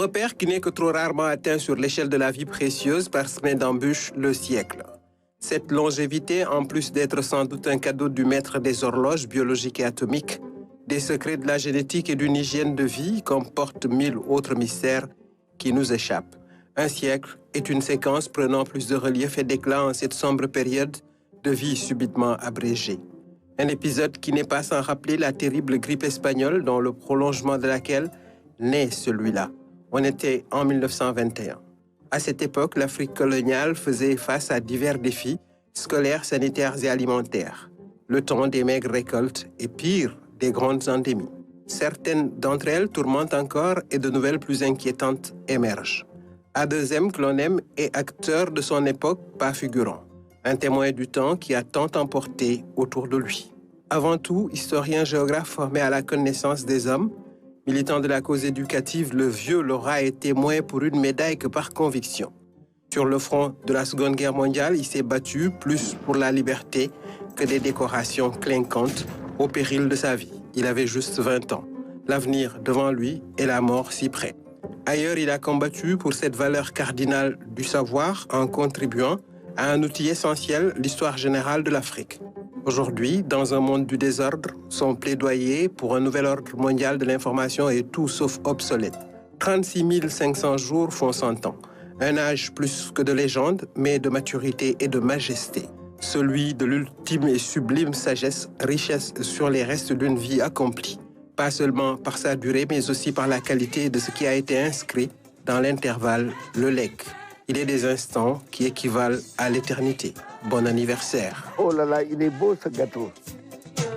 Repère qui n'est que trop rarement atteint sur l'échelle de la vie précieuse parsemée d'embûches le siècle. Cette longévité, en plus d'être sans doute un cadeau du maître des horloges biologiques et atomiques, des secrets de la génétique et d'une hygiène de vie, comporte 1000 autres mystères qui nous échappent. Un siècle est une séquence prenant plus de relief et d'éclat en cette sombre période de vie subitement abrégée. Un épisode qui n'est pas sans rappeler la terrible grippe espagnole dans le prolongement de laquelle naît celui-là. On était en 1921. À cette époque, l'Afrique coloniale faisait face à divers défis scolaires, sanitaires et alimentaires. Le temps des maigres récoltes et pire, des grandes endémies. Certaines d'entre elles tourmentent encore et de nouvelles plus inquiétantes émergent. Adesem, que l'on aime, est acteur de son époque, pas figurant. Un témoin du temps qui a tant emporté autour de lui. Avant tout, historien géographe formé à la connaissance des hommes, militant de la cause éducative, le vieux l'aura été moins pour une médaille que par conviction. Sur le front de la Seconde Guerre mondiale, il s'est battu plus pour la liberté que des décorations clinquantes au péril de sa vie. Il avait juste 20 ans. L'avenir devant lui et la mort si près. Ailleurs, il a combattu pour cette valeur cardinale du savoir en contribuant à un outil essentiel, l'histoire générale de l'Afrique. Aujourd'hui, dans un monde du désordre, son plaidoyer pour un nouvel ordre mondial de l'information est tout sauf obsolète. 36 500 jours font 100 ans. Un âge plus que de légende, mais de maturité et de majesté. Celui de l'ultime et sublime sagesse, richesse sur les restes d'une vie accomplie. Pas seulement par sa durée, mais aussi par la qualité de ce qui a été inscrit dans l'intervalle, le legs. Il est des instants qui équivalent à l'éternité. Bon anniversaire. Oh là là, il est beau ce gâteau.